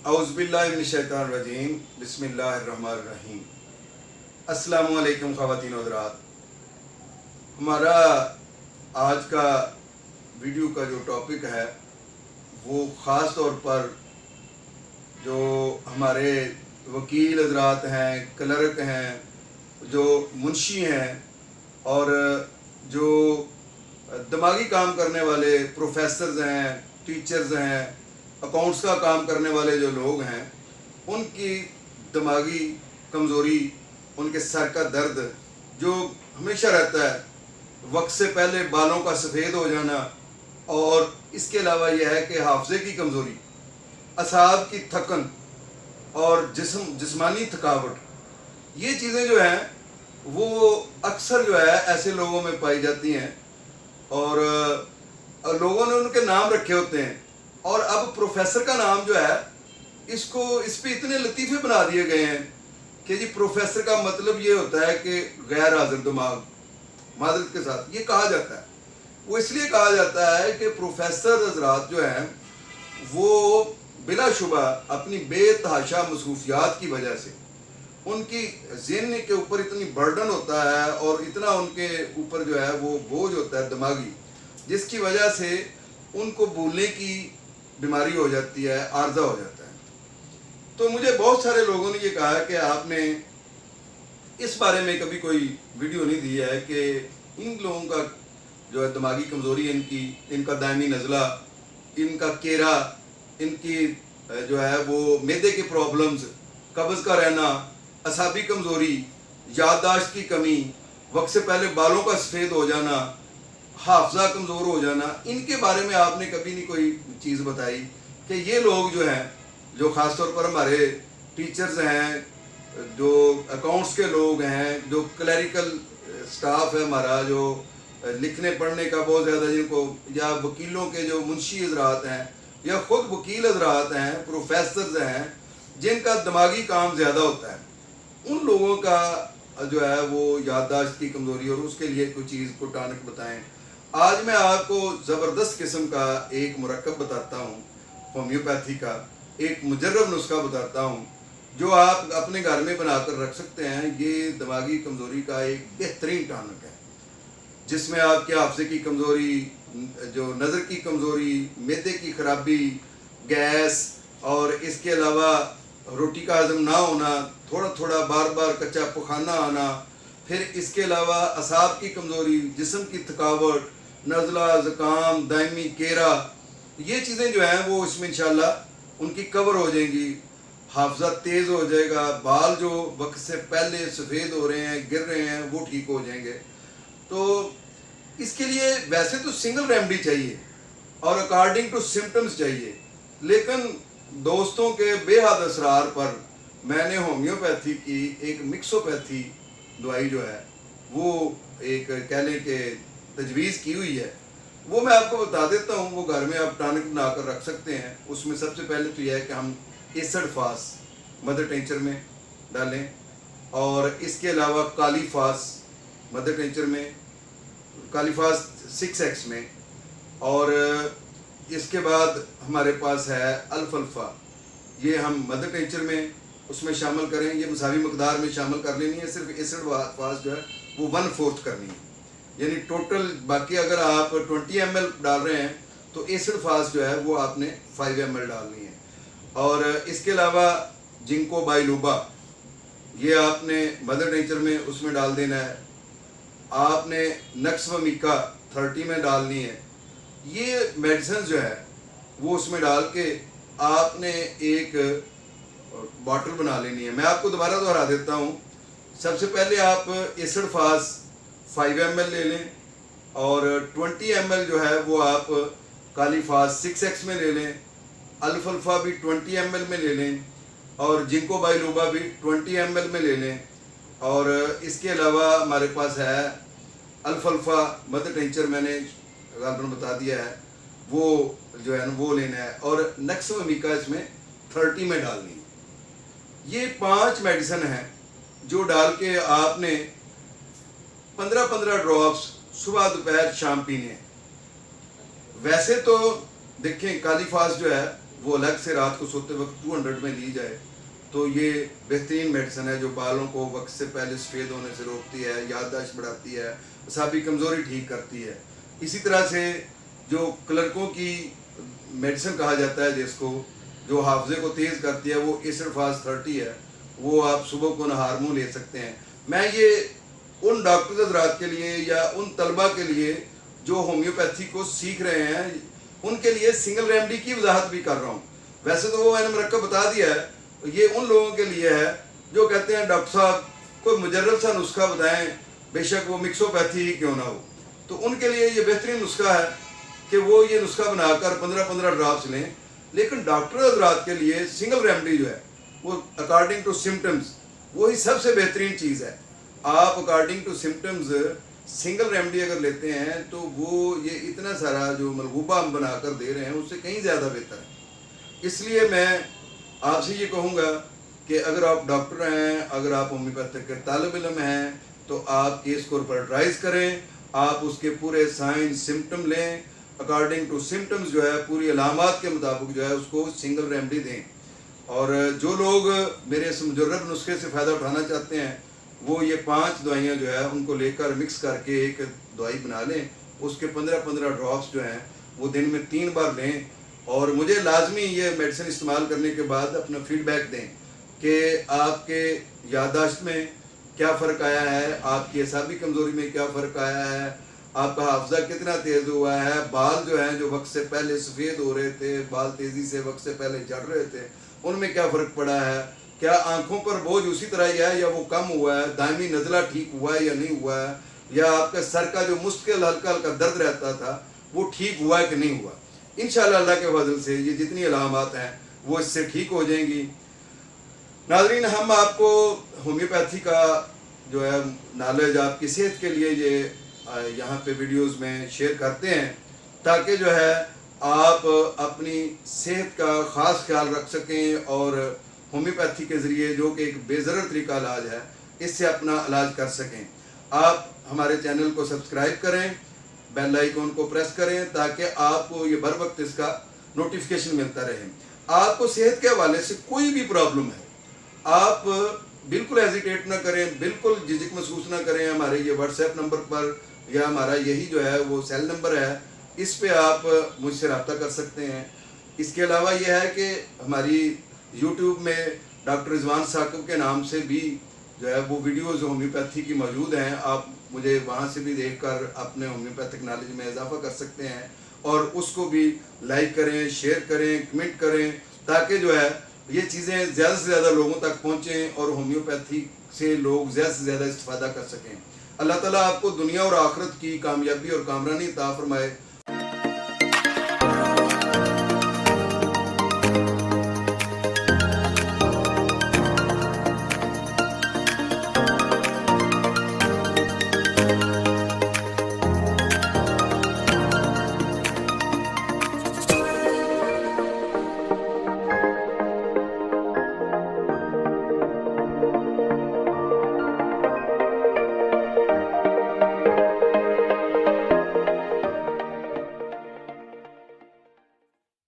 औज़ुबिल्लाहिमिनश्शैतानिर्रजीम बिस्मिल्लाहिर्रहमानिर्रहीम। अस्सलामु अलैकुम ख़वातीन व हज़रात। हमारा आज का वीडियो का जो टॉपिक है वो ख़ास तौर पर जो हमारे वकील हज़रात हैं, क्लर्क हैं, जो मुंशी हैं और जो दिमागी काम करने वाले प्रोफेसर्स हैं, टीचर्स हैं, अकाउंट्स का काम करने वाले जो लोग हैं, उनकी दिमागी कमज़ोरी, उनके सर का दर्द जो हमेशा रहता है, वक्त से पहले बालों का सफ़ेद हो जाना, और इसके अलावा यह है कि हाफ़ज़े की कमज़ोरी, असाब की थकन और जिस्मानी थकावट, ये चीज़ें जो हैं वो अक्सर जो है ऐसे लोगों में पाई जाती हैं और लोगों ने उनके नाम रखे होते हैं। और अब प्रोफेसर का नाम जो है इस पे इतने लतीफ़े बना दिए गए हैं कि जी प्रोफेसर का मतलब ये होता है कि गैर हाजिर दिमाग, मादरत के साथ ये कहा जाता है। वो इसलिए कहा जाता है कि प्रोफेसर हज़रात जो हैं वो बिलाशुबा अपनी बेतहाशा मसरूफियात की वजह से उनकी ज़हन के ऊपर इतनी बर्डन होता है और इतना उनके ऊपर जो है वो बोझ होता है दिमागी, जिसकी वजह से उनको भूलने की बीमारी हो जाती है, आर्जा हो जाता है। तो मुझे बहुत सारे लोगों ने ये कहा है कि आपने इस बारे में कभी कोई वीडियो नहीं दी है कि इन लोगों का जो है दिमागी कमज़ोरी, इनका दायमी नज़ला, इनका केरा, इनकी जो है वो मैदे के प्रॉब्लम्स, कब्ज़ का रहना, असाबी कमज़ोरी, याददाश्त की कमी, वक्त से पहले बालों का सफ़ेद हो जाना, हाफजा कमज़ोर हो जाना, इनके बारे में आपने कभी नहीं कोई चीज़ बताई कि ये लोग जो हैं, जो ख़ास तौर पर हमारे टीचर्स हैं, जो अकाउंट्स के लोग हैं, जो क्लरिकल स्टाफ है हमारा, जो लिखने पढ़ने का बहुत ज़्यादा जिनको, या वकीलों के जो मुंशी हज़रात हैं या ख़ुद वकील हज़रात हैं, प्रोफेसर्स हैं, जिनका दिमागी काम ज़्यादा होता है, उन लोगों का जो है वो याददाश्त की कमज़ोरी और उसके लिए कोई चीज़ को टानिक बताएं। आज मैं आपको ज़बरदस्त किस्म का एक मुरक्कब बताता हूँ, होम्योपैथी का एक मुजर्रब नुस्खा बताता हूँ जो आप अपने घर में बनाकर रख सकते हैं। ये दिमागी कमज़ोरी का एक बेहतरीन टानिक है जिसमें आपके हाफ़ज़े की कमज़ोरी, जो नज़र की कमज़ोरी, मैदे की ख़राबी, गैस और इसके अलावा रोटी का हज़म ना होना, थोड़ा थोड़ा बार बार कच्चा पखाना आना, फिर इसके अलावा असाब की कमज़ोरी, जिस्म की थकावट, नज़ला, ज़ुकाम, दायमी केरा, ये चीज़ें जो हैं वो इसमें इंशाल्लाह उनकी कवर हो जाएंगी। हाफ़ज़ा तेज़ हो जाएगा, बाल जो वक्त से पहले सफ़ेद हो रहे हैं, गिर रहे हैं, वो ठीक हो जाएंगे। तो इसके लिए वैसे तो सिंगल रेमेडी चाहिए और अकॉर्डिंग टू सिम्टम्स चाहिए, लेकिन दोस्तों के बेहद असरार पर मैंने होम्योपैथी की एक मिक्सोपैथी दवाई जो है वो एक कह लें कि तजवीज़ की हुई है, वो मैं आपको बता देता हूँ। वो घर में आप टॉनिक बना कर रख सकते हैं। उसमें सबसे पहले तो यह है कि हम एसिड फास मदर टेंचर में डालें और इसके अलावा कालीफास मदर टेंचर में, कालीफास 6x में, और इसके बाद हमारे पास है अल्फा, ये हम मदर टेंचर में उसमें शामिल करें। ये मसावी मकदार में शामिल कर लेनी है। सिर्फ एसिड फास जो है वो 1/4 करनी है, यानी टोटल। बाकी अगर आप 20 ml डाल रहे हैं तो एसिड फास जो है वो आपने 5 ml डालनी है। और इसके अलावा जिंको बाइलूबा, ये आपने मदर टेंचर में उसमें डाल देना है। आपने नक्सवमिका 30 में डालनी है। ये मेडिसिन जो है वो उसमें डाल के आपने एक बॉटल बना लेनी है। मैं आपको दोबारा दोहरा देता हूँ। सबसे पहले आप एसिड फास 5 ml ले लें और 20 ml जो है वो आप कालीफास 6x में ले लें, अल्फा भी 20 ml में ले लें और जिंको बाइलूबा भी 20 ml में ले लें। और इसके अलावा हमारे पास है अल्फा मदर टेंचर, मैंने गालबन बता दिया है, वो जो है ना वो लेना है। और नक्सवमिका इसमें 30 में डालनी है। ये 5 मेडिसिन हैं जो डाल के आपने 15-15 ड्रॉप्स सुबह दोपहर शाम पीने हैं। वैसे तो देखें कालीफास जो है वो अलग से रात को सोते वक्त 200 में ली जाए तो ये बेहतरीन मेडिसिन है, जो बालों को वक्त से पहले सफ़ेद होने से रोकती है, याददाश्त बढ़ाती है, असाबी कमज़ोरी ठीक करती है। इसी तरह से जो क्लर्कों की मेडिसिन कहा जाता है, जिसको जो हाफजे को तेज़ करती है, वो एसिडफास 30 है, वो आप सुबह को नहार मुँह ले सकते हैं। मैं ये उन डॉक्टर हज़रात के लिए या उन तलबा के लिए जो होम्योपैथी को सीख रहे हैं, उनके लिए सिंगल रेमडी की वजाहत भी कर रहा हूँ। वैसे तो वो मैंने मरकब बता दिया है, ये उन लोगों के लिए है जो कहते हैं डॉक्टर साहब कोई मुजर्रब सा नुस्खा बताएं, बेशक वो मिक्सोपैथी ही क्यों ना हो। तो उनके लिए ये बेहतरीन नुस्खा है कि वो ये नुस्खा बनाकर 15-15 ड्रॉप्स लें। लेकिन डॉक्टर हज़रात के लिए सिंगल रेमडी जो है वो अकॉर्डिंग टू सिम्टम्स वही सबसे बेहतरीन चीज़ है। आप according to symptoms single remedy अगर लेते हैं तो वो ये इतना सारा जो मलगूबा हम बनाकर दे रहे हैं उससे कहीं ज़्यादा बेहतर है। इसलिए मैं आपसे ये कहूँगा कि अगर आप डॉक्टर हैं, अगर आप होम्योपैथिक के तालिब इल्म हैं, तो आप केस को रिपोर्टराइज करें, आप उसके पूरे साइन सिम्टम लें, अकॉर्डिंग टू सिम्टम्स जो है पूरी अलामात के मुताबिक जो है उसको सिंगल रेमडी दें। और जो लोग मेरे इस मुजर्रब नुस्खे से फ़ायदा उठाना चाहते हैं वो ये 5 दवाइयाँ जो है उनको लेकर मिक्स करके एक दवाई बना लें, उसके 15-15 ड्रॉप्स जो हैं वो दिन में 3 बार लें और मुझे लाजमी ये मेडिसिन इस्तेमाल करने के बाद अपना फीडबैक दें कि आपके याददाश्त में क्या फ़र्क आया है, आपकी असाबी कमज़ोरी में क्या फ़र्क आया है, आपका हाफजा कितना तेज़ हुआ है, बाल जो हैं जो वक्त से पहले सफ़ेद हो रहे थे, बाल तेज़ी से वक्त से पहले झड़ रहे थे, उनमें क्या फ़र्क पड़ा है, क्या आंखों पर बोझ उसी तरह ही है या वो कम हुआ है, दायमी नज़ला ठीक हुआ है या नहीं हुआ है, या आपके सर का जो मुश्किल हल्का हल्का दर्द रहता था वो ठीक हुआ है कि नहीं हुआ। इंशाअल्लाह अल्लाह के फजल से ये जितनी अलामात हैं वो इससे ठीक हो जाएंगी। नाज़रीन, हम आपको होम्योपैथी का जो है नॉलेज आपकी सेहत के लिए ये यहाँ पे वीडियोस में शेयर करते हैं ताकि जो है आप अपनी सेहत का ख़ास ख्याल रख सकें और होम्योपैथी के ज़रिए जो कि एक बेज़रर तरीका इलाज है इससे अपना इलाज कर सकें। आप हमारे चैनल को सब्सक्राइब करें, बेल आइकन को प्रेस करें ताकि आपको ये बर वक्त इसका नोटिफिकेशन मिलता रहे। आपको सेहत के हवाले से कोई भी प्रॉब्लम है, आप बिल्कुल हेजिटेट ना करें, बिल्कुल झिझक महसूस ना करें। हमारे ये व्हाट्सएप नंबर पर या हमारा यही जो है वो सेल नंबर है, इस पे आप मुझसे रब्ता कर सकते हैं। इसके अलावा यह है कि हमारी यूट्यूब में डॉक्टर रिजवान साकिब के नाम से भी जो है वो वीडियोज़ होम्योपैथी की मौजूद हैं, आप मुझे वहाँ से भी देखकर अपने होम्योपैथिक नॉलेज में इजाफा कर सकते हैं और उसको भी लाइक करें, शेयर करें, कमेंट करें ताकि जो है ये चीज़ें ज़्यादा से ज़्यादा लोगों तक पहुँचें और होम्योपैथी से लोग ज़्यादा से ज़्यादा इस्तेफादा कर सकें। अल्लाह ताला आपको दुनिया और आखिरत की कामयाबी और कामरानी अता फरमाए।